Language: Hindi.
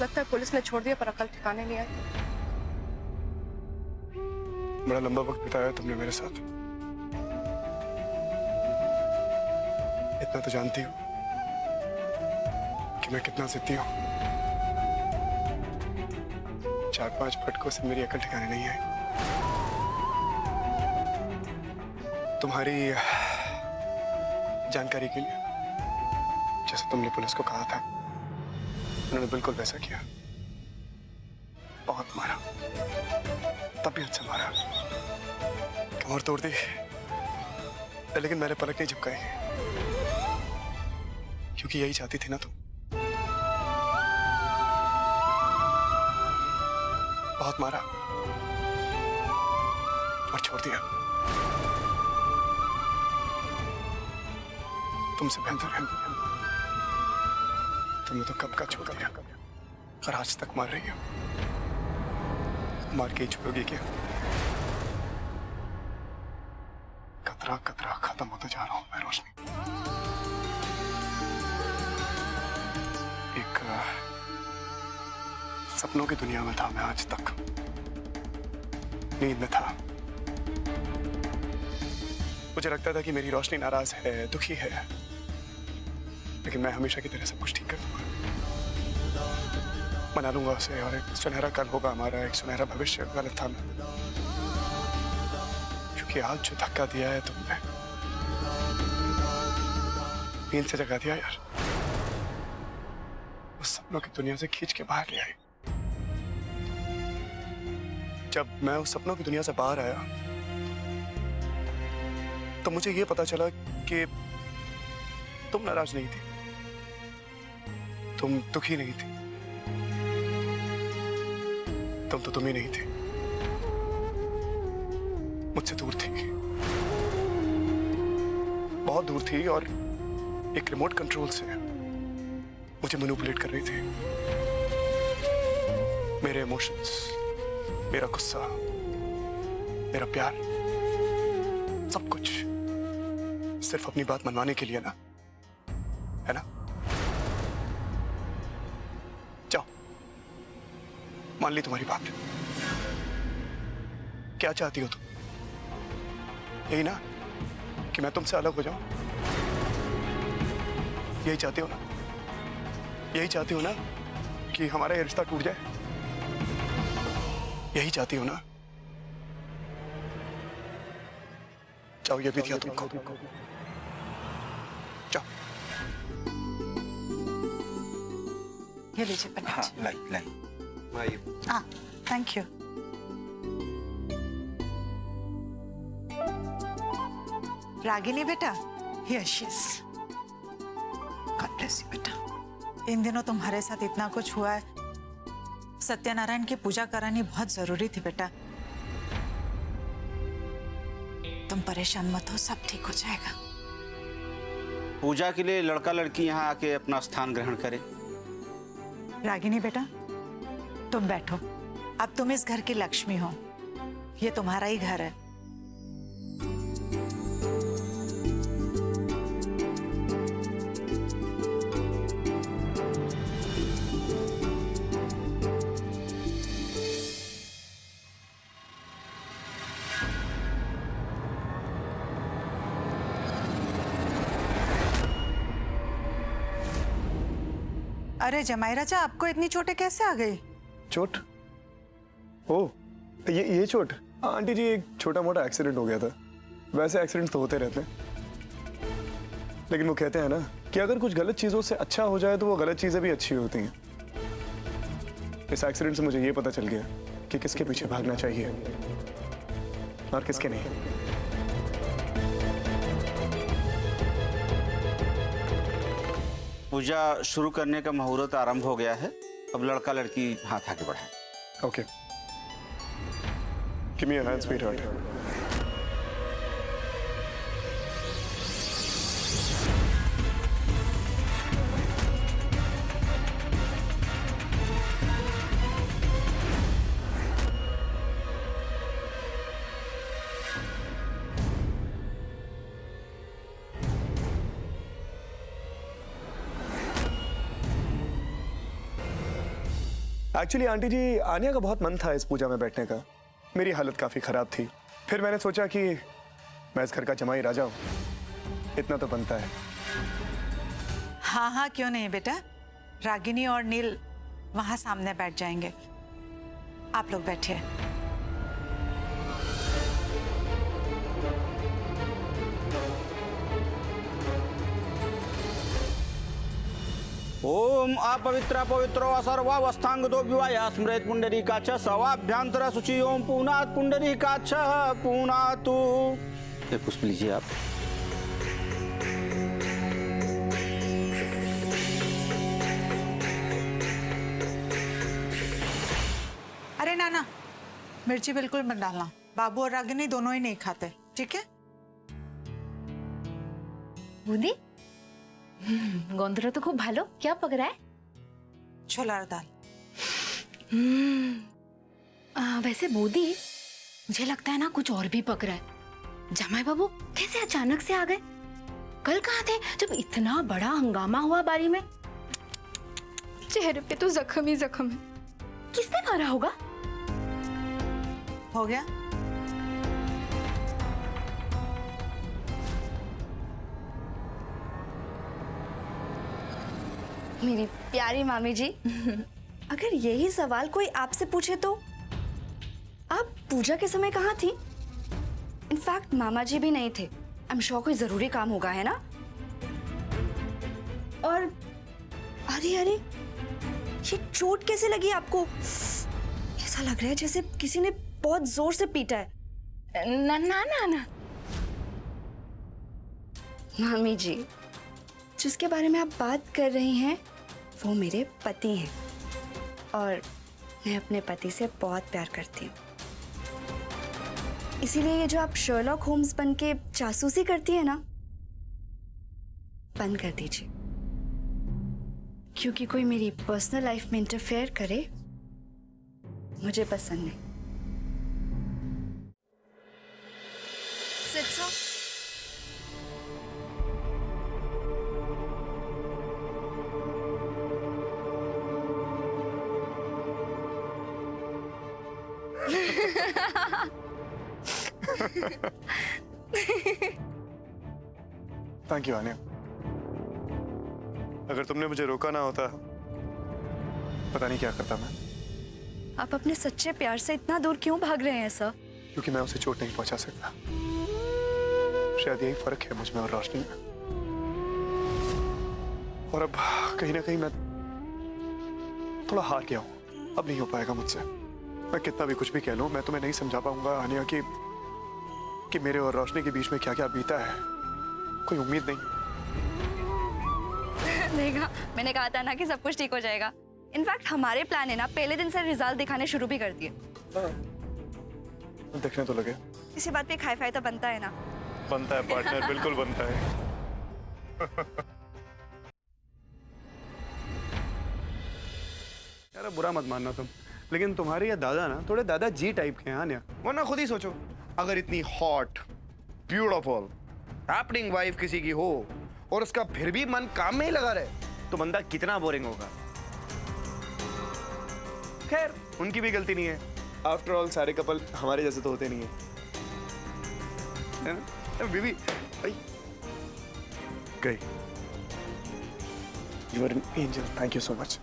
लगता है पुलिस ने छोड़ दिया पर अकल ठिकाने नहीं आई। बड़ा लंबा वक्त बिताया तुमने मेरे साथ। इतना तो जानती हो कि मैं कितना जिद्दी हूं। 4-5 फटकों से मेरी अकल ठिकाने नहीं आई। तुम्हारी जानकारी के लिए, जैसे तुमने पुलिस को कहा था, उन्होंने बिल्कुल वैसा किया। बहुत मारा, तबीयत से मारा, कमर तोड़ दी, लेकिन मैंने पलक नहीं झपकाई, क्योंकि यही चाहती थी ना तुम। बहुत मारा और छोड़ दिया। तुमसे बेहतर है, तुमने तो कब का छोड़ दिया और आज तक मार रही हो। मार के ही छोड़ोगी क्या? कतरा कतरा खत्म होता जा रहा हूं मैं रोशनी। एक सपनों की दुनिया में था मैं आज तक, नींद में था। मुझे लगता था कि मेरी रोशनी नाराज है, दुखी है, लेकिन मैं हमेशा की तरह सब कुछ ठीक कर दूंगा, मना लूंगा उसे, और एक सुनहरा कल होगा हमारा, एक सुनहरा भविष्य। गलत था मैं, क्योंकि आज जो धक्का दिया है तुमने, नींद से जगा दिया यार। उस सपनों की दुनिया से खींच के बाहर ले आई। जब मैं उस सपनों की दुनिया से बाहर आया तो मुझे ये पता चला कि तुम नाराज नहीं थी, तुम दुखी नहीं थी, तुम तो तुम ही नहीं थे, मुझसे दूर थी, बहुत दूर थी, और एक रिमोट कंट्रोल से मुझे मैनिपुलेट कर रही थी। मेरे इमोशंस, मेरा गुस्सा, मेरा प्यार, सब कुछ सिर्फ अपनी बात मनवाने के लिए ना, है ना? जाओ, मान ली तुम्हारी बात। क्या चाहती हो तुम? यही ना कि मैं तुमसे अलग हो जाऊं? यही चाहती हो ना? यही चाहती हो ना कि हमारा ये रिश्ता टूट जाए? यही चाहती हो ना? जाओ, ये भी दिया तुमको, जाओ। ये लीजिए पनीर। हाँ, लाई लाई। हाँ, थैंक यू। रागिनी बेटा, here she is. God bless you बेटा। इन दिनों तुम्हारे साथ इतना कुछ हुआ है, सत्यनारायण की पूजा करानी बहुत जरूरी थी बेटा। तुम परेशान मत हो, सब ठीक हो जाएगा। पूजा के लिए लड़का लड़की यहाँ आके अपना स्थान ग्रहण करे। रागिनी बेटा, तुम बैठो। अब तुम इस घर की लक्ष्मी हो, ये तुम्हारा ही घर है। अरे जमाई राजा, आपको इतनी चोटें कैसे आ गई? चोट? ओ, ये चोट? आंटी जी, एक छोटा मोटा एक्सीडेंट हो गया था। वैसे एक्सीडेंट तो होते रहते हैं, लेकिन वो कहते हैं ना कि अगर कुछ गलत चीजों से अच्छा हो जाए तो वो गलत चीजें भी अच्छी होती हैं। इस एक्सीडेंट से मुझे ये पता चल गया कि किसके पीछे भागना चाहिए और किसके नहीं। पूजा शुरू करने का मुहूर्त आरंभ हो गया है। अब लड़का लड़की हाथ आगे बढ़ाए। Okay, give me your hand sweetheart. Actually aunty ji, Aanya का बहुत मन था इस पूजा में बैठने का। मेरी हालत काफी खराब थी। फिर मैंने सोचा कि मैं इस घर का जमाई राजा हूँ, इतना तो बनता है। हाँ हाँ, क्यों नहीं बेटा। रागिनी और नील वहां सामने बैठ जाएंगे, आप लोग बैठिए। ओम अपवित्र पवित्रो असर्वावस्थांगतो विवाह स्मृत पुंडरीकाक्ष सवाभ्यंतर शुचि ओम पूनात् पुंडरीकाक्ष पूनातु। ये पुष्प लीजिए आप। अरे नाना, मिर्ची बिल्कुल मत डालना। बाबू और रागिनी दोनों ही नहीं खाते, ठीक है? बूंदी गोंदरा तो खूब भालो। क्या पक रहा है? छोलार दाल। वैसे बूंदी, मुझे लगता है ना कुछ और भी पक रहा है। जमाई बाबू कैसे अचानक से आ गए? कल कहाँ थे जब इतना बड़ा हंगामा हुआ बारी में? चेहरे पे तो जख्म ही जख्म है। किसने मारा होगा? हो गया? मेरी प्यारी मामी जी, अगर यही सवाल कोई आपसे पूछे तो आप पूजा के समय कहाँ थी? इनफैक्ट मामा जी भी नहीं थे। आई एम श्योर कोई जरूरी काम होगा, है ना? और अरे अरे, ये चोट कैसे लगी आपको? ऐसा लग रहा है जैसे किसी ने बहुत जोर से पीटा है। ना ना ना ना मामी जी, जिसके बारे में आप बात कर रही हैं वो मेरे पति हैं और मैं अपने पति से बहुत प्यार करती हूँ। इसीलिए ये जो आप शर्लॉक होम्स बन के जासूसी करती है ना, बंद कर दीजिए। क्योंकि कोई मेरी पर्सनल लाइफ में इंटरफेयर करे मुझे पसंद नहीं। Sit down. Thank you Aanya. अगर तुमने मुझे रोका ना होता, पता नहीं क्या करता मैं। आप अपने सच्चे प्यार से इतना दूर क्यों भाग रहे हैं सर? क्योंकि मैं उसे चोट नहीं पहुंचा सकता। शायद यही फर्क है मुझ में और रोशनी में। और अब कहीं ना कहीं मैं थोड़ा हार गया हूं। अब नहीं हो पाएगा मुझसे। मैं कितना भी कुछ भी कह लूं, मैं तुम्हें नहीं समझा पाऊंगा आन्या कि मेरे और रोशनी के बीच में क्या क्या बीता है। कोई उम्मीद नहीं। देखा, मैंने कहा था ना कि सब कुछ ठीक हो जाएगा। इनफैक्ट हमारे प्लान है ना, पहले दिन से रिजल्ट दिखाने शुरू भी कर दिए। देखने तो लगे। इसी बात पे खाई फाई तो बनता है ना। बनता है पार्टनर, बिल्कुल बनता है। यार बुरा मत मानना तुम, लेकिन तुम्हारे ये दादा ना थोड़े दादाजी टाइप के हैं आन्या। वरना खुद ही सोचो, अगर इतनी हॉट, ब्यूटीफुल, हैपनिंग वाइफ किसी की हो और उसका फिर भी मन काम में ही लगा रहे तो बंदा कितना बोरिंग होगा। खैर, उनकी भी गलती नहीं है। आफ्टर ऑल सारे कपल हमारे जैसे तो होते नहीं है ना? बीबी गई। You are an angel, thank you so much.